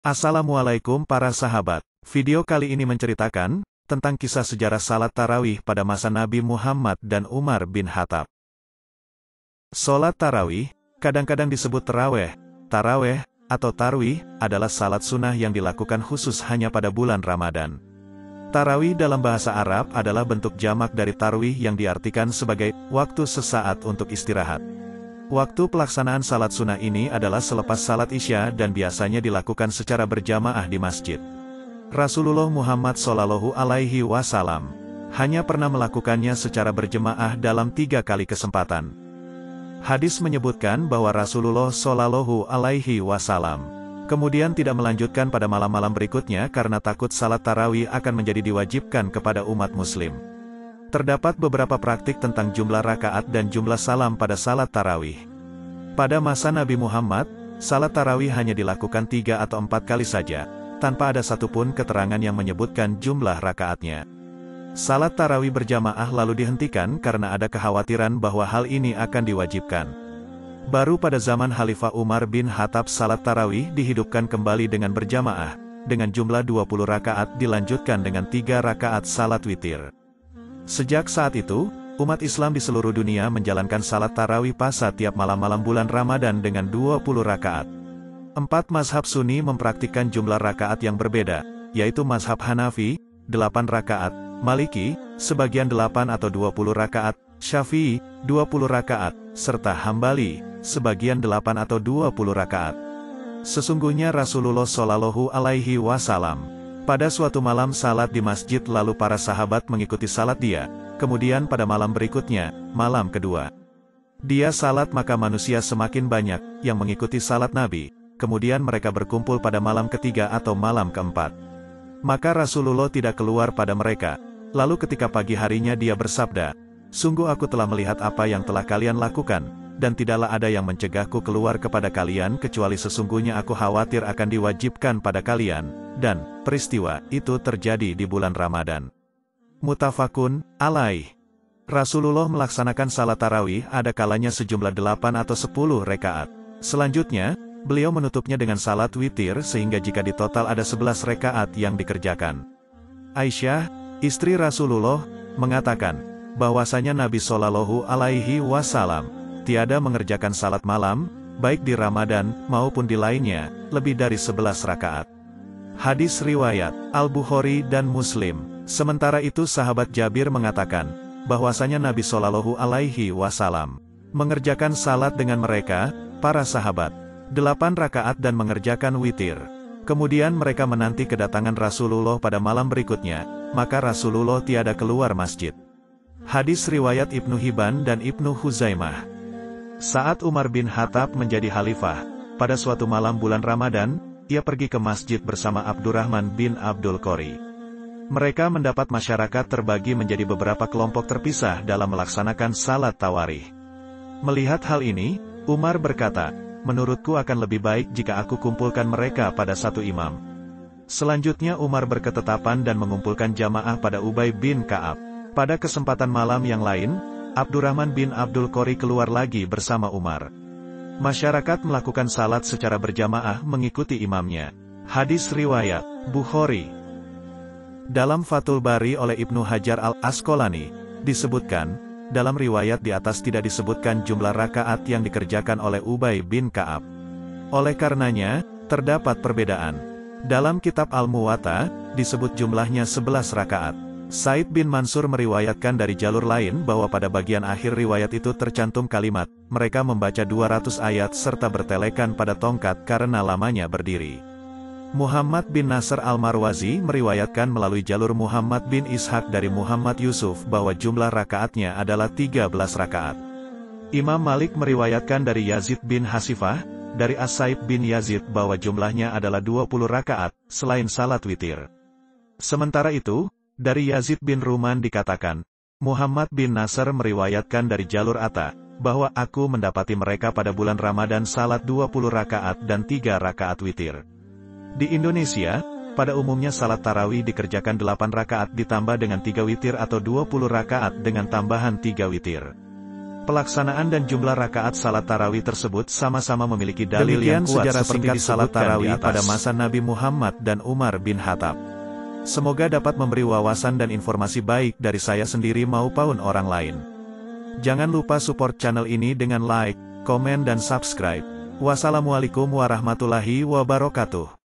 Assalamualaikum para sahabat. Video kali ini menceritakan tentang kisah sejarah salat tarawih pada masa Nabi Muhammad dan Umar bin Khattab. Salat tarawih, kadang-kadang disebut taraweh, atau tarwih, adalah salat sunnah yang dilakukan khusus hanya pada bulan Ramadan. Tarawih dalam bahasa Arab adalah bentuk jamak dari tarwih yang diartikan sebagai waktu sesaat untuk istirahat. Waktu pelaksanaan salat sunnah ini adalah selepas salat Isya dan biasanya dilakukan secara berjamaah di masjid. Rasulullah Muhammad SAW hanya pernah melakukannya secara berjamaah dalam 3 kali kesempatan. Hadis menyebutkan bahwa Rasulullah SAW kemudian tidak melanjutkan pada malam-malam berikutnya karena takut salat tarawih akan menjadi diwajibkan kepada umat muslim. Terdapat beberapa praktik tentang jumlah rakaat dan jumlah salam pada salat tarawih. Pada masa Nabi Muhammad, salat tarawih hanya dilakukan 3 atau 4 kali saja, tanpa ada satupun keterangan yang menyebutkan jumlah rakaatnya. Salat tarawih berjamaah lalu dihentikan karena ada kekhawatiran bahwa hal ini akan diwajibkan. Baru pada zaman Khalifah Umar bin Khattab salat tarawih dihidupkan kembali dengan berjamaah, dengan jumlah 20 rakaat dilanjutkan dengan 3 rakaat salat witir. Sejak saat itu, umat Islam di seluruh dunia menjalankan salat tarawih pasa tiap malam-malam bulan Ramadan dengan 20 rakaat. 4 mazhab Sunni mempraktikkan jumlah rakaat yang berbeda, yaitu mazhab Hanafi, 8 rakaat, Maliki, sebagian 8 atau 20 rakaat, Syafi'i, 20 rakaat, serta Hambali, sebagian 8 atau 20 rakaat. Sesungguhnya Rasulullah SAW pada suatu malam salat di masjid lalu para sahabat mengikuti salat dia, kemudian pada malam berikutnya, malam kedua, dia salat maka manusia semakin banyak yang mengikuti salat Nabi, kemudian mereka berkumpul pada malam ketiga atau malam keempat. Maka Rasulullah tidak keluar pada mereka, lalu ketika pagi harinya dia bersabda, "Sungguh aku telah melihat apa yang telah kalian lakukan, dan tidaklah ada yang mencegahku keluar kepada kalian kecuali sesungguhnya aku khawatir akan diwajibkan pada kalian." Dan peristiwa itu terjadi di bulan Ramadan. Muttafaqun alaih. Rasulullah melaksanakan salat tarawih ada kalanya sejumlah 8 atau 10 rekaat. Selanjutnya, beliau menutupnya dengan salat witir sehingga jika di total ada 11 rekaat yang dikerjakan. Aisyah, istri Rasulullah, mengatakan bahwasanya Nabi SAW tiada mengerjakan salat malam, baik di Ramadan maupun di lainnya, lebih dari 11 rakaat. Hadis riwayat Al-Bukhari dan Muslim. Sementara itu sahabat Jabir mengatakan bahwasanya Nabi SAW mengerjakan salat dengan mereka, para sahabat, 8 rakaat dan mengerjakan witir. Kemudian mereka menanti kedatangan Rasulullah pada malam berikutnya, maka Rasulullah tiada keluar masjid. Hadis riwayat Ibnu Hibban dan Ibnu Huzaimah. Saat Umar bin Khattab menjadi khalifah, pada suatu malam bulan Ramadan, ia pergi ke masjid bersama Abdurrahman bin Abdul Qori. Mereka mendapat masyarakat terbagi menjadi beberapa kelompok terpisah dalam melaksanakan salat tawarih. Melihat hal ini, Umar berkata, "Menurutku akan lebih baik jika aku kumpulkan mereka pada satu imam." Selanjutnya Umar berketetapan dan mengumpulkan jamaah pada Ubay bin Ka'ab. Pada kesempatan malam yang lain, Abdurrahman bin Abdul Qori keluar lagi bersama Umar. Masyarakat melakukan salat secara berjamaah mengikuti imamnya. Hadis riwayat Bukhari. Dalam Fathul Bari oleh Ibnu Hajar al-Asqalani, disebutkan, dalam riwayat di atas tidak disebutkan jumlah rakaat yang dikerjakan oleh Ubay bin Ka'ab. Oleh karenanya, terdapat perbedaan. Dalam kitab Al-Muwatta, disebut jumlahnya 11 rakaat. Said bin Mansur meriwayatkan dari jalur lain bahwa pada bagian akhir riwayat itu tercantum kalimat, mereka membaca 200 ayat serta bertelekan pada tongkat karena lamanya berdiri. Muhammad bin Nasr al-Marwazi meriwayatkan melalui jalur Muhammad bin Ishaq dari Muhammad Yusuf bahwa jumlah rakaatnya adalah 13 rakaat. Imam Malik meriwayatkan dari Yazid bin Hasifah, dari As-Saib bin Yazid bahwa jumlahnya adalah 20 rakaat, selain salat witir. Sementara itu, dari Yazid bin Ruman dikatakan, Muhammad bin Nasr meriwayatkan dari jalur Atta, bahwa aku mendapati mereka pada bulan Ramadan salat 20 rakaat dan 3 rakaat witir. Di Indonesia, pada umumnya salat tarawih dikerjakan 8 rakaat ditambah dengan 3 witir atau 20 rakaat dengan tambahan 3 witir. Pelaksanaan dan jumlah rakaat salat tarawih tersebut sama-sama memiliki dalil yang kuat sejarah seperti singkat salat tarawih pada masa Nabi Muhammad dan Umar bin Khattab. Semoga dapat memberi wawasan dan informasi baik dari saya sendiri maupun orang lain. Jangan lupa support channel ini dengan like, komen dan subscribe. Wassalamualaikum warahmatullahi wabarakatuh.